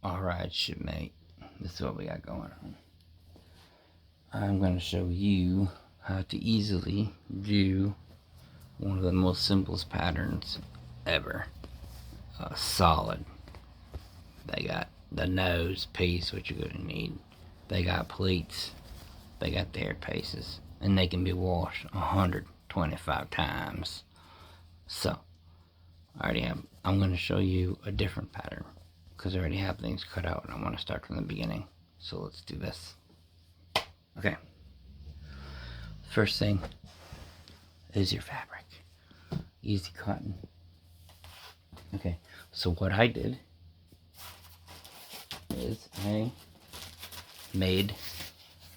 Alright, shipmate. This is what we got going on. I'm going to show you how to easily do one of the most simplest patterns ever. Solid. They got the nose piece, which you're going to need. They got pleats. They got their pieces. And they can be washed 125 times. So, I'm going to show you a different pattern, because I already have things cut out and I want to start from the beginning. So let's do this. Okay. First thing is your fabric. Easy cotton. Okay, so what I did is I made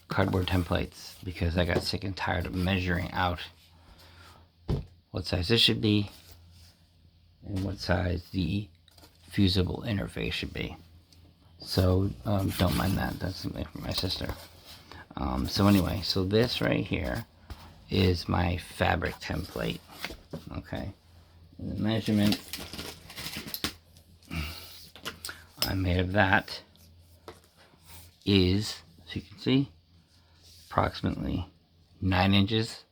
cardboard templates because I got sick and tired of measuring out what size this should be and what size the fusible interface should be. So don't mind that, that's something from my sister. So anyway, so this right here is my fabric template. Okay, and the measurement I made of that is, as you can see, approximately 9 inches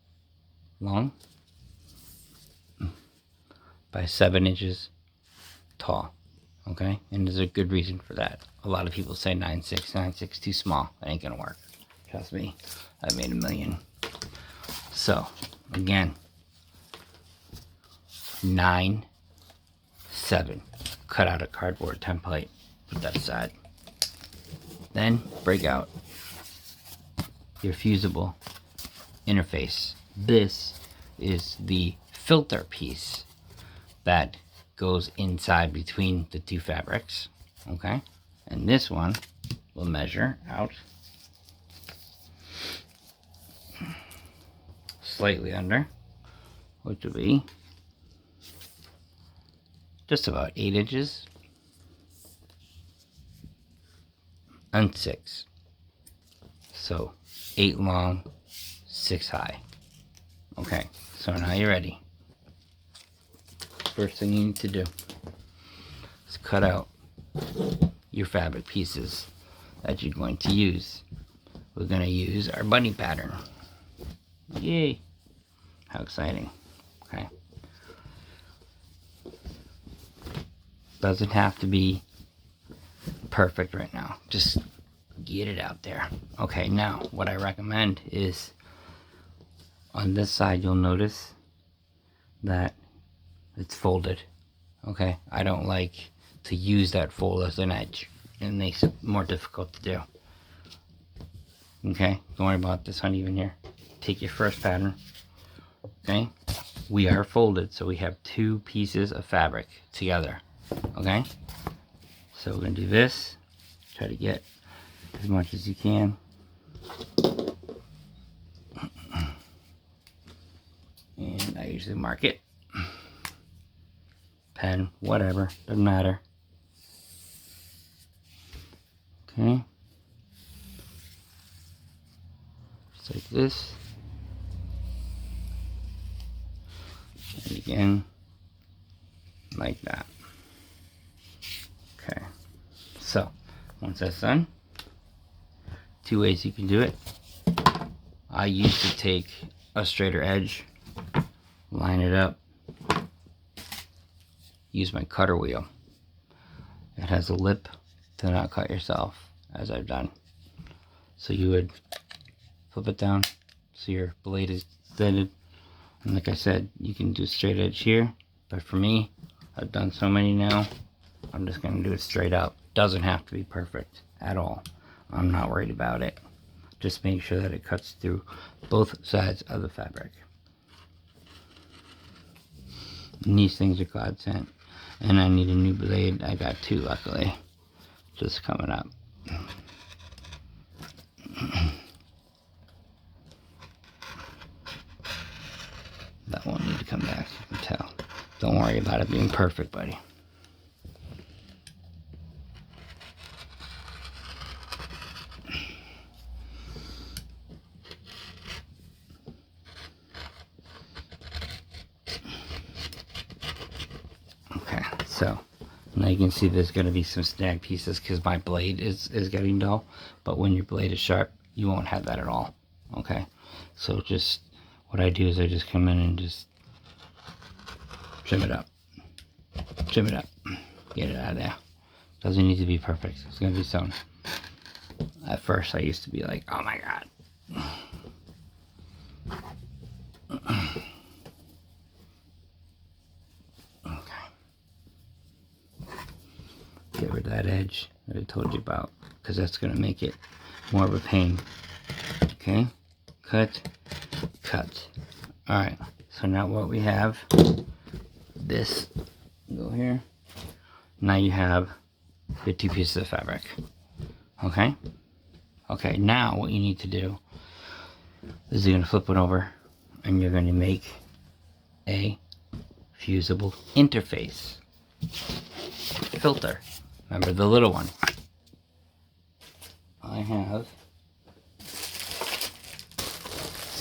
long by 7 inches tall. Okay, and there's a good reason for that. A lot of people say 9'6", 9'6", too small. That ain't gonna work. Trust me, I've made a million. So again, 9, 7. Cut out a cardboard template. Put that aside. Then break out your fusible interface. This is the filter piece that goes inside between the two fabrics. Okay, and this one will measure out slightly under, which will be just about 8 inches and 6. So 8 long, 6 high. Okay, so now you're ready. First thing you need to do is cut out your fabric pieces that you're going to use. We're going to use our bunny pattern. Yay! How exciting. Okay. Doesn't have to be perfect right now. Just get it out there. Okay, now what I recommend is on this side you'll notice that it's folded. Okay, I don't like to use that fold as an edge. It makes it more difficult to do. Okay, don't worry about this uneven here. Take your first pattern. Okay, we are folded, so we have 2 pieces of fabric together. Okay, so we're gonna do this. Try to get as much as you can. And I usually mark it. Pen, whatever, doesn't matter. Okay, just like this. And again, like that. Okay, so once that's done, 2 ways you can do it. I used to take a straighter edge, line it up, use my cutter wheel. It has a lip to not cut yourself, as I've done. So you would flip it down so your blade is extended. And like I said, you can do straight edge here, but for me, I've done so many now, I'm just going to do it straight up. Doesn't have to be perfect at all. I'm not worried about it. Just make sure that it cuts through both sides of the fabric. And these things are godsend. And I need a new blade. I got 2 luckily. Just coming up. That won't need to come back, you can tell. Don't worry about it being perfect, buddy. Okay, so Now you can see there's going to be some snag pieces because my blade is getting dull. But when your blade is sharp, you won't have that at all. Okay, so just what I do is I just come in and just trim it up, get it out of there. Doesn't need to be perfect. It's going to be sewn. At first I used to be like, oh my god. Okay. Get rid of that edge that I told you about, because that's going to make it more of a pain. Okay, cut. Alright, so now what we have, this, go here. Now you have your 2 pieces of fabric. Okay? Okay, now what you need to do is you're going to flip it over and you're going to make a fusible interface filter. Remember the little one. I have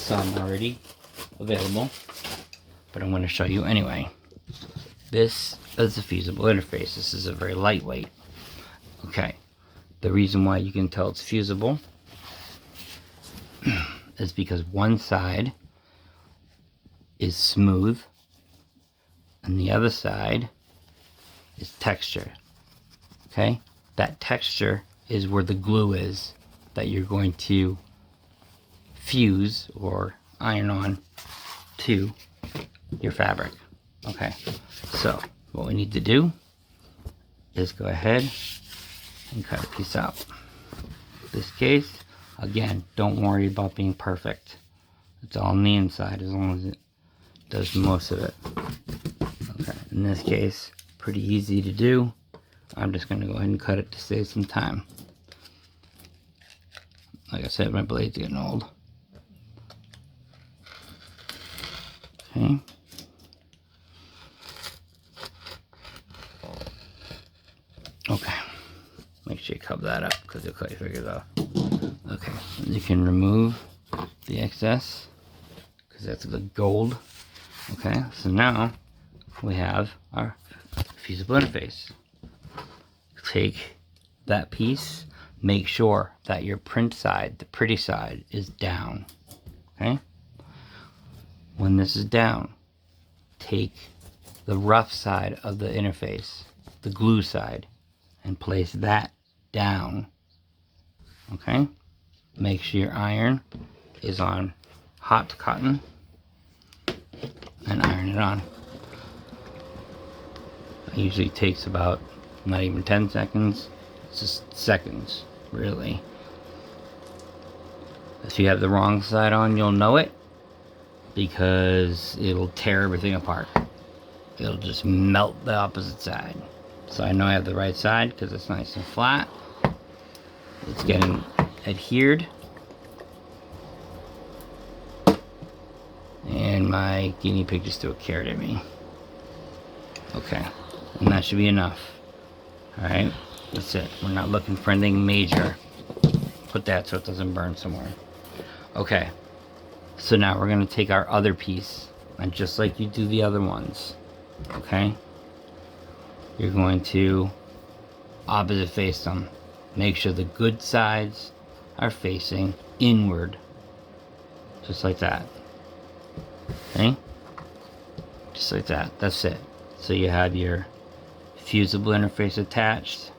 some already available, but I'm going to show you anyway. This is a fusible interface. This is a very lightweight. Okay, the reason why you can tell it's fusible is because one side is smooth and the other side is texture. Okay, that texture is where the glue is that you're going to fuse or iron on to your fabric. Okay, so what we need to do is go ahead and cut a piece out. In this case, again, don't worry about being perfect. It's all on the inside as long as it does most of it. Okay, in this case, pretty easy to do. I'm just going to go ahead and cut it to save some time. Like I said, my blade's getting old. Okay. Okay. Make sure you cover that up because you'll cut your fingers off. Okay. You can remove the excess because that's the gold. Okay. So now we have our fusible interface. Take that piece. Make sure that your print side, the pretty side, is down. Okay? When this is down, take the rough side of the interface, the glue side, and place that down. Okay? Make sure your iron is on hot cotton and iron it on. It usually takes about not even 10 seconds, it's just seconds. Really. If you have the wrong side on, you'll know it because it'll tear everything apart. It'll just melt the opposite side. So I know I have the right side because it's nice and flat. It's getting adhered. And my guinea pig just threw a carrot at me. Okay, and that should be enough. Alright. That's it. We're not looking for anything major. Put that so it doesn't burn somewhere. Okay. So now we're going to take our other piece. And just like you do the other ones. Okay. You're going to opposite face them. Make sure the good sides are facing inward. Just like that. Okay. Just like that. That's it. So you have your fusible interface attached.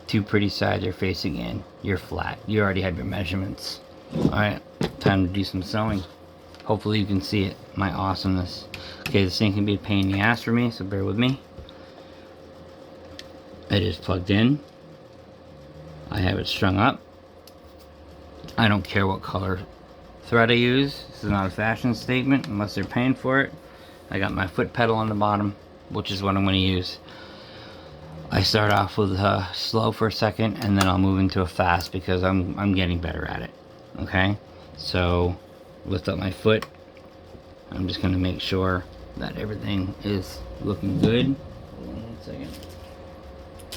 2 pretty sides are facing in. You're flat. You already have your measurements. Alright, time to do some sewing. Hopefully you can see it. My awesomeness. Okay, this thing can be a pain in the ass for me, so bear with me. It is plugged in. I have it strung up. I don't care what color thread I use. This is not a fashion statement unless they're paying for it. I got my foot pedal on the bottom, which is what I'm going to use. I start off with slow for a second and then I'll move into a fast because I'm getting better at it. Okay, so lift up my foot. I'm just going to make sure that everything is looking good. Hold on 1 second.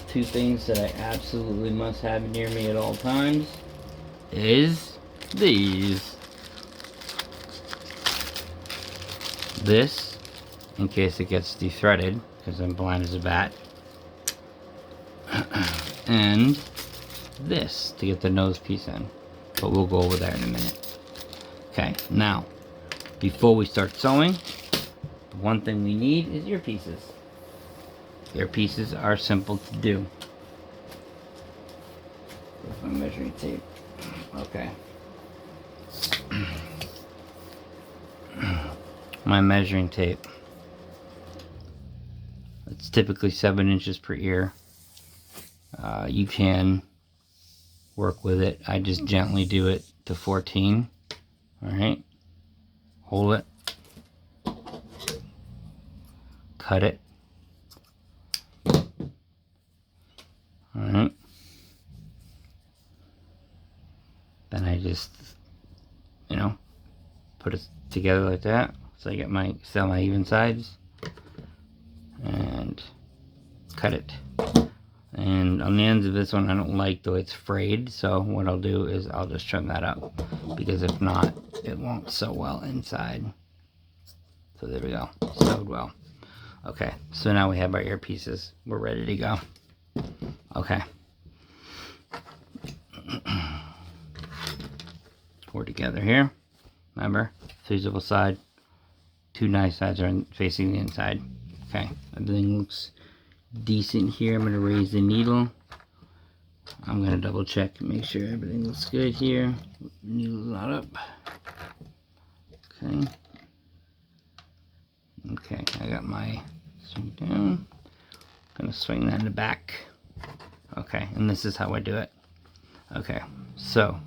2 things that I absolutely must have near me at all times is these. This, in case it gets de-threaded, because I'm blind as a bat. and this to get the nose piece in. But we'll go over that in a minute. Okay, now, before we start sewing, the one thing we need is earpieces. Earpieces are simple to do. Where's my measuring tape? Okay. My measuring tape. It's typically 7 inches per ear. You can work with it. I just gently do it to 14. Alright. Hold it. Cut it. Alright. Then I just, you know, put it together like that. So I get my even sides. And cut it. And on the ends of this one, I don't like the way it's frayed. So what I'll do is I'll just trim that up. Because if not, it won't sew well inside. So there we go. Sewed well. Okay, so now we have our earpieces. We're ready to go. Okay. We're together here. Remember, fusible side. 2 nice sides are facing the inside. Okay, everything looks decent here. I'm going to raise the needle. I'm going to double check and make sure everything looks good here. Needle's not up. Okay. Okay, I got my swing down. I'm going to swing that in the back. Okay, and this is how I do it. Okay, so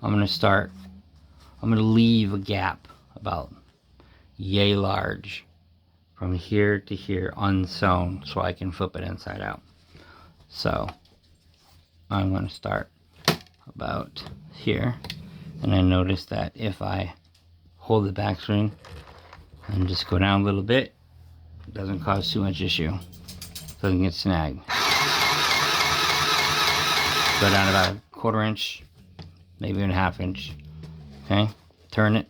I'm going to leave a gap about yay large from here to here unsewn so I can flip it inside out. So I'm going to start about here, and I notice that if I hold the backstring and just go down a little bit, it doesn't cause too much issue. It doesn't get snagged. Go down about 1/4 inch, maybe 1/2 inch. Okay, turn it.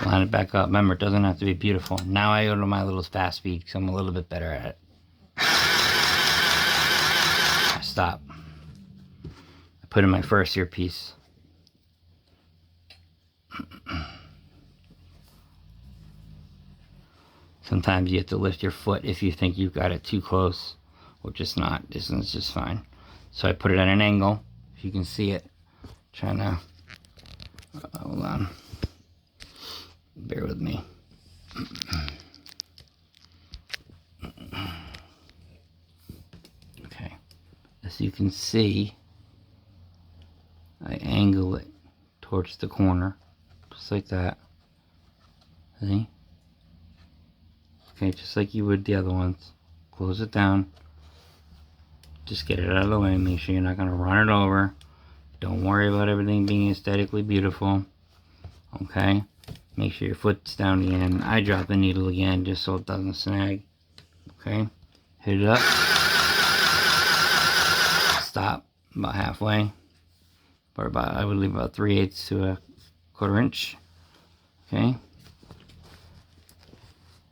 Line it back up. Remember, it doesn't have to be beautiful. Now I go to my little fast speed because I'm a little bit better at it. I stop. I put in my first earpiece. Sometimes you have to lift your foot if you think you've got it too close, or just not. This one's just fine. So I put it at an angle, if you can see it. Trying to, hold on. Bear with me. Okay, as you can see, I angle it towards the corner, just like that. See? Okay, just like you would the other ones. Close it down. Just get it out of the way. Make sure you're not going to run it over. Don't worry about everything being aesthetically beautiful. Okay? Make sure your foot's down again. I drop the needle again just so it doesn't snag. Okay? Hit it up. Stop about halfway. Or about, I would leave about 3/8 to 1/4 inch. Okay?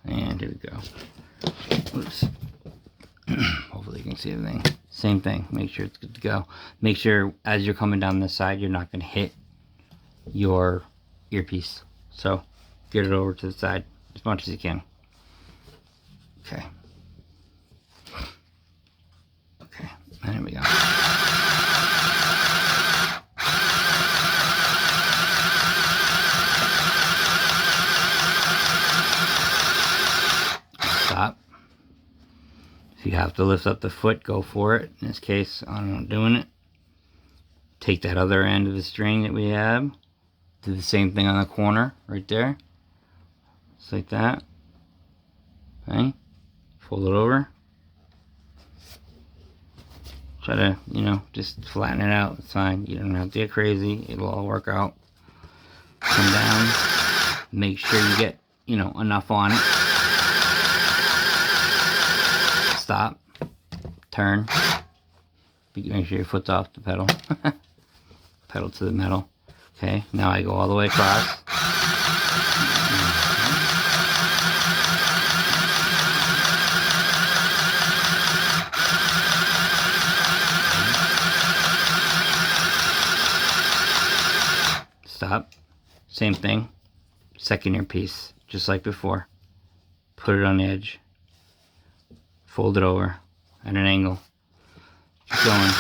And here we go. Oops. Hopefully you can see everything. Same thing. Make sure it's good to go. Make sure as you're coming down this side, you're not going to hit your earpiece. So get it over to the side as much as you can. Okay. Okay. And here we go. Stop. If you have to lift up the foot, go for it. In this case, I'm not doing it. Take that other end of the string that we have. Do the same thing on the corner right there. Just like that. Okay. Fold it over. Try to, you know, just flatten it out. It's fine. You don't have to get crazy. It'll all work out. Come down. Make sure you get, you know, enough on it. Stop. Turn. Make sure your foot's off the pedal. Pedal to the metal. Okay, now I go all the way across. same thing. Second earpiece, just like before. Put it on the edge. Fold it over at an angle. Keep going.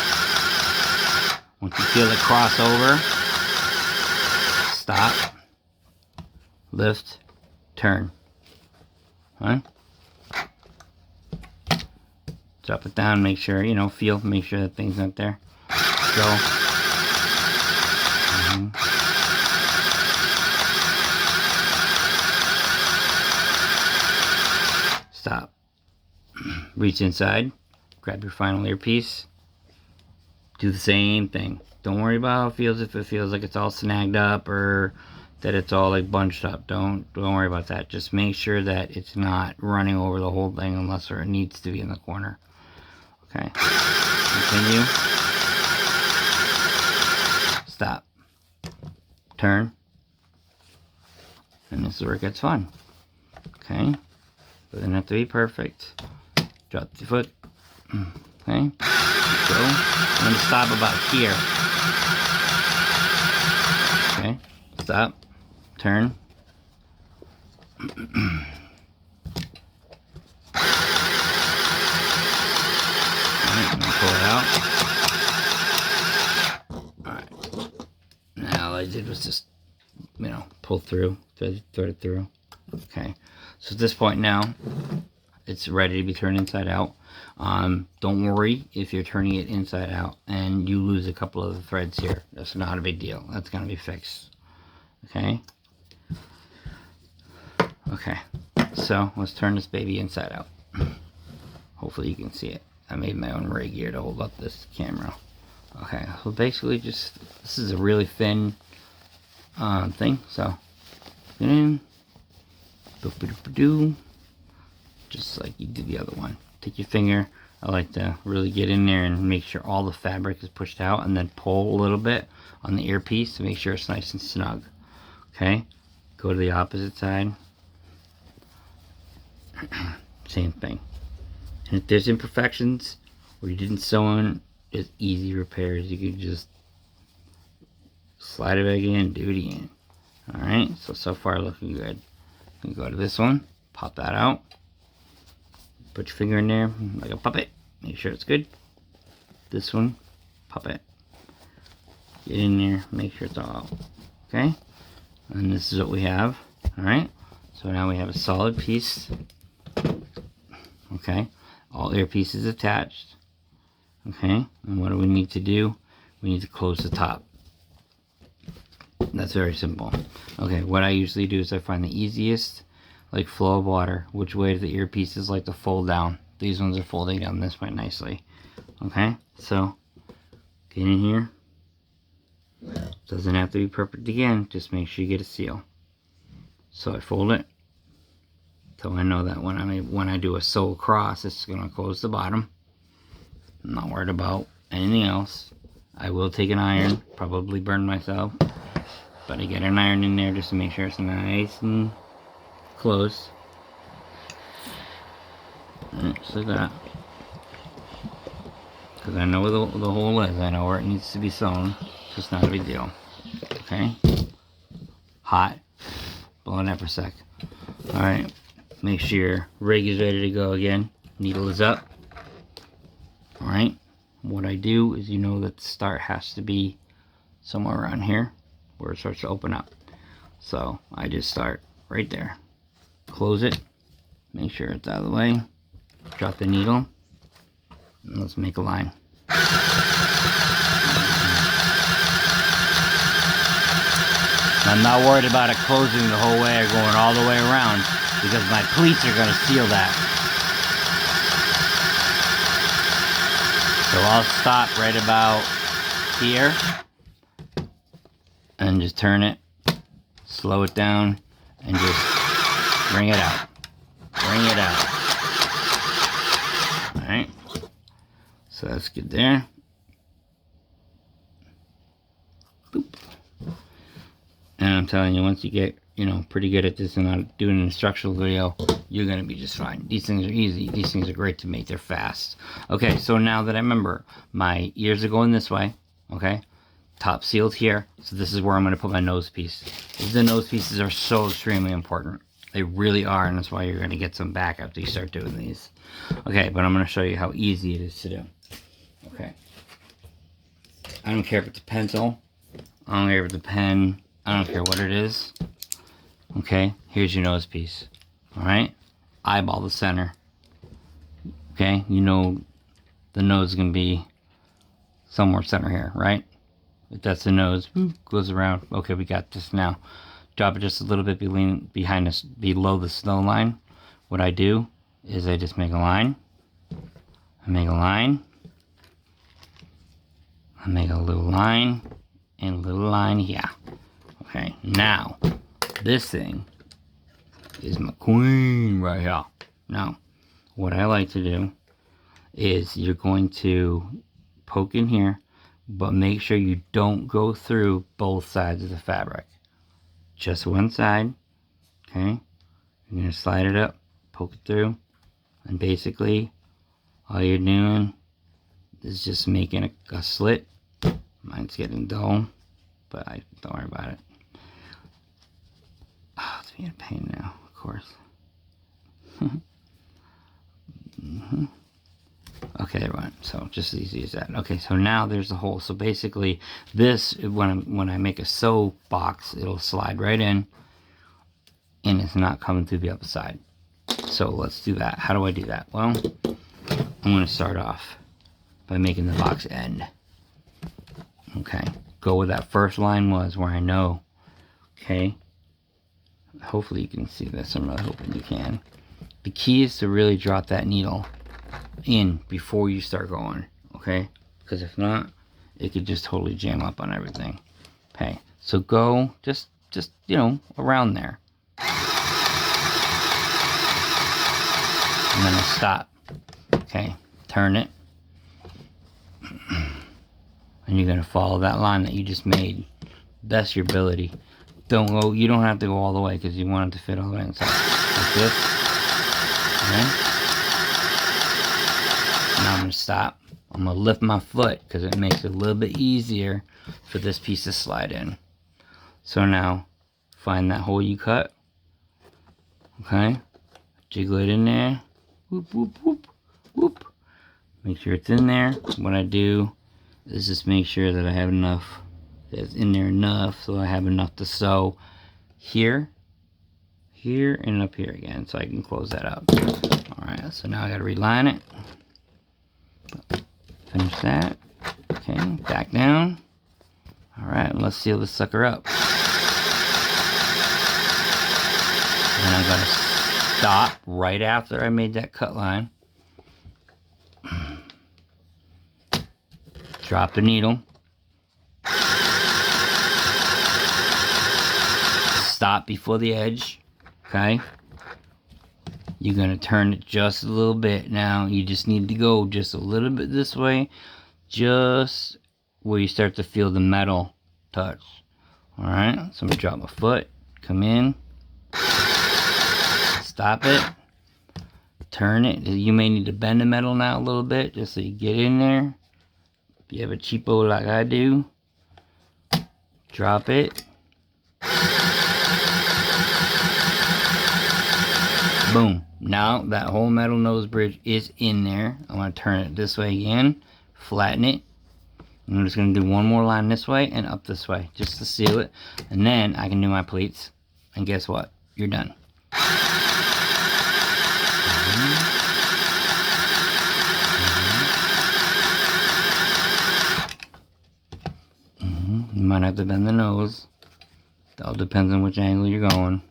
Once you feel it cross over, stop, lift, turn. Right? Drop it down, make sure, you know, make sure that thing's not there. Go. Stop. Reach inside, grab your final earpiece. Do the same thing. Don't worry about how it feels if it feels like it's all snagged up or that it's all like bunched up. Don't worry about that. Just make sure that it's not running over the whole thing unless it needs to be in the corner. Okay. Continue. Stop. Turn. And this is where it gets fun. Okay. Doesn't have to be perfect. Drop the foot. Okay. Go. I'm going to stop about here. Okay. Stop. Turn. Alright, I'm going to pull it out. Alright. Now all I did was just, you know, pull through, thread it through. Okay. So at this point now, it's ready to be turned inside out. Don't worry if you're turning it inside out and you lose a couple of the threads here. That's not a big deal. That's going to be fixed. Okay. Okay. So let's turn this baby inside out. Hopefully you can see it. I made my own rig here to hold up this camera. Okay. So basically just, this is a really thin thing. So get in. Just like you did the other one. Take your finger. I like to really get in there and make sure all the fabric is pushed out, and then pull a little bit on the earpiece to make sure it's nice and snug. Okay, go to the opposite side. Same thing. And if there's imperfections or you didn't sew in, it's easy repairs. You can just slide it back in, do it again. Alright, so far looking good. You go to this one, pop that out. Put your finger in there like a puppet. Make sure it's good. This one, pop it. Get in there, make sure it's all out. Okay? And this is what we have. Alright? So now we have a solid piece. Okay? All earpieces attached. Okay? And what do we need to do? We need to close the top. That's very simple. Okay, what I usually do is I find the easiest like flow of water, which way the earpieces like to fold down. These ones are folding down this way nicely. Okay, so get in here. Doesn't have to be perfect again, just make sure you get a seal. So I fold it so I know that when I do a sew across, it's going to close the bottom. I'm not worried about anything else. I will take an iron, probably burn myself, but I get an iron in there just to make sure it's nice and close. Just like that. Because I know where the hole is. I know where it needs to be sewn. It's just not a big deal. Okay? Hot. Blow on that for a sec. Alright. Make sure your rig is ready to go again. Needle is up. Alright. What I do is, you know that the start has to be somewhere around here where it starts to open up. So I just start right there. Close it, make sure it's out of the way, drop the needle, and let's make a line. I'm not worried about it closing the whole way or going all the way around because my pleats are going to seal that. So I'll stop right about here and just turn it, slow it down, and just bring it out. Bring it out. Alright. So that's good there. Boop. And I'm telling you, once you get, you know, pretty good at this and not doing an instructional video, you're going to be just fine. These things are easy. These things are great to make. They're fast. Okay, so now that I remember, my ears are going this way. Okay. top sealed here. So this is where I'm going to put my nose piece. The nose pieces are so extremely important. They really are, and that's why you're going to get some back after you start doing these. Okay, but I'm going to show you how easy it is to do. Okay. I don't care if it's a pencil. I don't care if it's a pen. I don't care what it is. Okay, here's your nose piece. Alright? Eyeball the center. Okay, you know the nose is going to be somewhere center here, right? If that's the nose, goes around. Okay, we got this now. Drop it just a little bit behind us, below the snow line. What I do is I just make a line. I make a line. I make a little line and a little line here. Okay, now this thing is my queen right here. Now, what I like to do is you're going to poke in here, but make sure you don't go through both sides of the fabric. Just one side. Okay, you're gonna slide it up, poke it through, and basically all you're doing is just making a slit. Mine's getting dull, but don't worry about it. Oh, it's being a pain now, of course. Okay, right. So just as easy as that. Okay, so now there's a hole. So basically, this when I make a sew box, it'll slide right in, and it's not coming through the other side. So let's do that. How do I do that? Well, I'm going to start off by making the box end. Okay, go where that first line was, where I know. Okay, hopefully you can see this. I'm really hoping you can. The key is to really drop that needle in before you start going, okay? Because if not, it could just totally jam up on everything. Okay, so go just you know, around there, and then I'll stop. Okay, turn it, and you're gonna follow that line that you just made, best your ability. Don't go. You don't have to go all the way because you want it to fit all the way inside. Like this. Okay. Now I'm going to stop. I'm going to lift my foot because it makes it a little bit easier for this piece to slide in. So now, find that hole you cut. Okay. Jiggle it in there. Whoop, whoop, whoop, whoop. Make sure it's in there. What I do is just make sure that I have enough. It's in there enough so I have enough to sew here, here, and up here again so I can close that up. Alright, so now I got to reline it. Finish that. Okay, back down. Alright, let's seal this sucker up. And I'm going to stop right after I made that cut line. Drop the needle. Stop before the edge. Okay. You're going to turn it just a little bit. Now, you just need to go just a little bit this way. Just where you start to feel the metal touch. Alright, so I'm going to drop my foot. Come in. Stop it. Turn it. You may need to bend the metal now a little bit just so you get in there. If you have a cheapo like I do, drop it. Boom. Now that whole metal nose bridge is in there. I'm going to turn it this way again. Flatten it. And I'm just going to do one more line this way and up this way. Just to seal it. And then I can do my pleats. And guess what? You're done. You might have to bend the nose. It all depends on which angle you're going.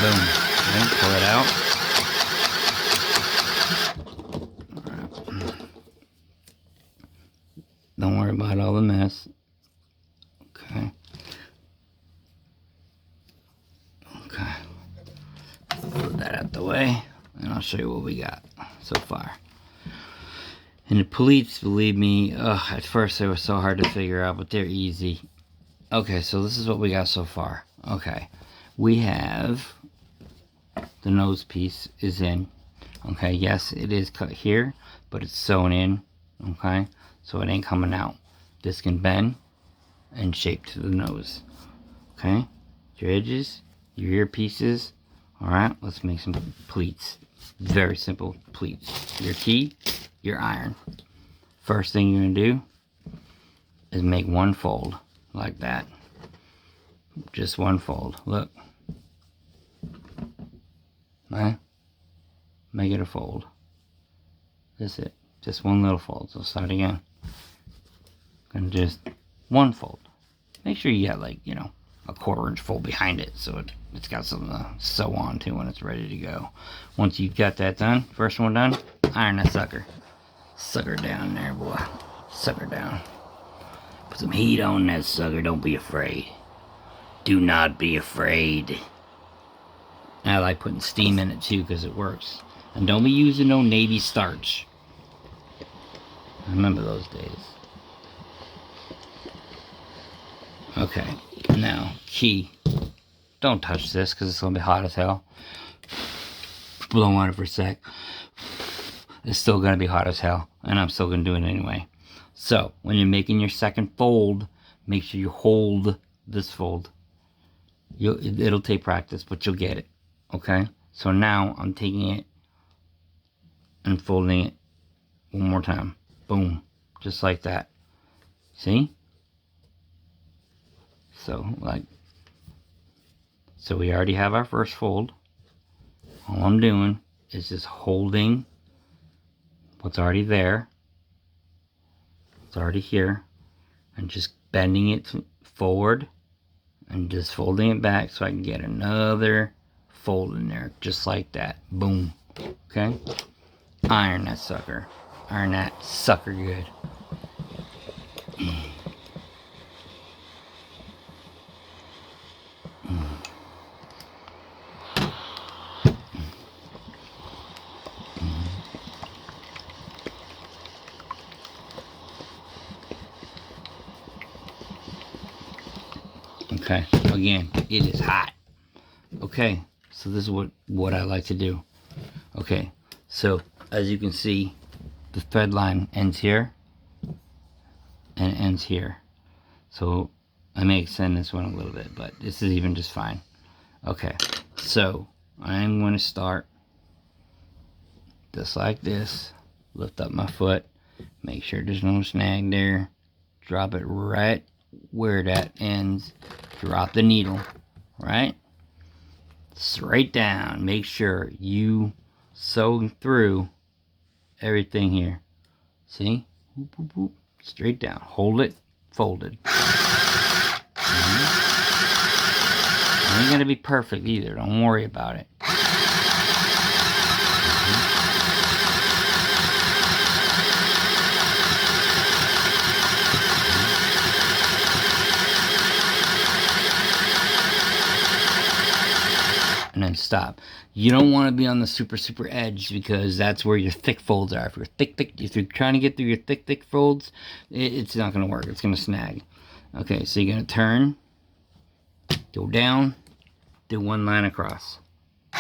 Boom. Okay, pull it out. Alright. Don't worry about all the mess. Okay. Okay. Put that out the way, and I'll show you what we got so far. And the pleats, believe me, at first they were so hard to figure out, but they're easy. Okay, so this is what we got so far. Okay, we have the nose piece is in. Okay, yes, it is cut here, but it's sewn in. Okay, so it ain't coming out. This can bend and shape to the nose. Okay, your edges, your earpieces. Alright, let's make some pleats. Very simple pleats. Your key, your iron. First thing you're going to do is make one fold like that. Just one fold. Look. Right? Make it a fold. That's it. Just one little fold. So start again. Gonna just one fold. Make sure you got, like, you know, a 1/4 inch fold behind it, so it's got something to sew on to when it's ready to go. Once you've got that done, first one done, iron that sucker. Sucker down there, boy. Sucker down. Put some heat on that sucker. Don't be afraid. Do not be afraid. I like putting steam in it too because it works. And don't be using no navy starch. I remember those days. Okay, now key. Don't touch this because it's gonna be hot as hell. Blow on it for a sec. It's still gonna be hot as hell, and I'm still gonna do it anyway. So when you're making your second fold, make sure you hold this fold. It'll take practice, but you'll get it. Okay, so now I'm taking it and folding it one more time. Boom, just like that. See? So we already have our first fold. All I'm doing is just holding what's already there. It's already here, and just bending it forward and just folding it back so I can get another fold in there, just like that. Boom. Okay, iron that sucker. Iron that sucker good. Okay, again, it is hot. Okay, so this is what I like to do. Okay, so as you can see, the thread line ends here and it ends here. So I may extend this one a little bit, but this is even just fine. Okay, so I'm going to start just like this. Lift up my foot, make sure there's no snag there. Drop it right where that ends. Drop the needle, right? Straight down. Make sure you sew through everything here. See? Boop, boop, boop. Straight down. Hold it, folded. It ain't gonna be perfect either. Don't worry about it. And then stop. You don't want to be on the super edge because that's where your thick folds are. If you're trying to get through your thick folds, it's not going to work. It's going to snag. Okay, so you're going to turn, go down, do one line across. The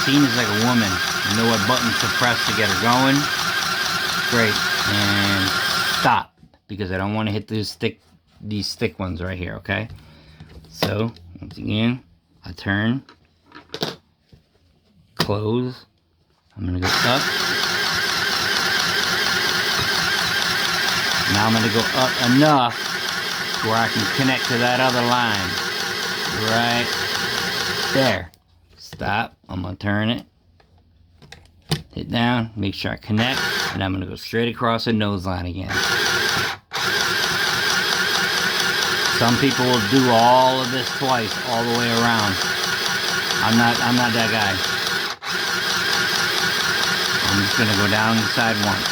scene is like a woman. You know what buttons to press to get her going. Great. And stop, because I don't want to hit these thick ones right here, okay? So, once again, I turn, close, I'm going to go up. Now I'm going to go up enough to where I can connect to that other line. Right there. Stop. I'm going to turn it. Hit down, make sure I connect, and I'm going to go straight across the nose line again. Some people will do all of this twice, all the way around. I'm not that guy. I'm just gonna go down inside once.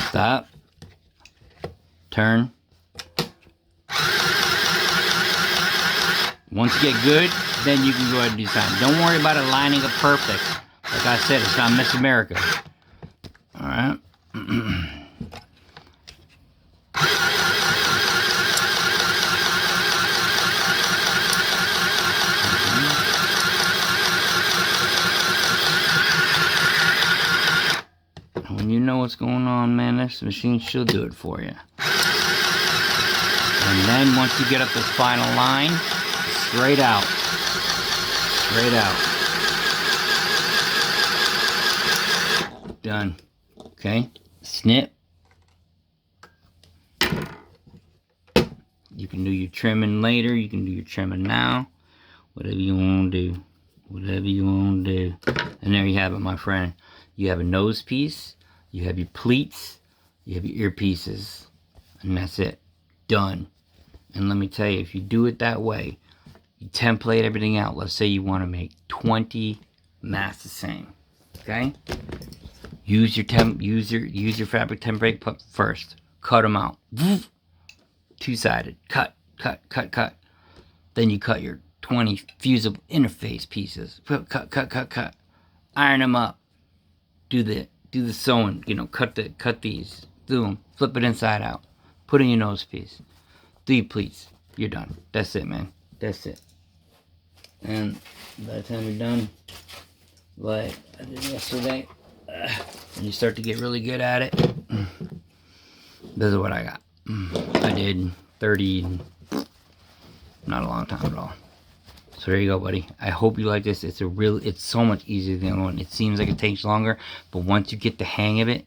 Stop. Turn. Once you get good, then you can go ahead and do something. Don't worry about it lining up perfect. Like I said, it's not Miss America. Alright. what's going on, man, this machine, she'll do it for you. And then once you get up this final line, straight out. Straight out. Done. Okay? Snip. You can do your trimming later. You can do your trimming now. Whatever you want to do. Whatever you want to do. And there you have it, my friend. You have a nose piece. You have your pleats. You have your earpieces. And that's it. Done. And let me tell you, if you do it that way, you template everything out. Let's say you want to make 20 masks the same. Okay? Use your fabric template first. Cut them out. Two-sided. Cut. Then you cut your 20 fusible interface pieces. Cut. Iron them up. Do the sewing. You know, cut these. Do them. Flip it inside out. Put in your nose piece. Do your pleats. You're done. That's it, man. That's it. And by the time you're done, like I did yesterday, and you start to get really good at it, this is what I got. I did 30, not a long time at all. So there you go, buddy. I hope you like this. It's so much easier than the other one. It seems like it takes longer, but once you get the hang of it,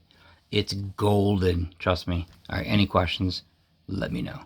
it's golden. Trust me. All right, any questions, let me know.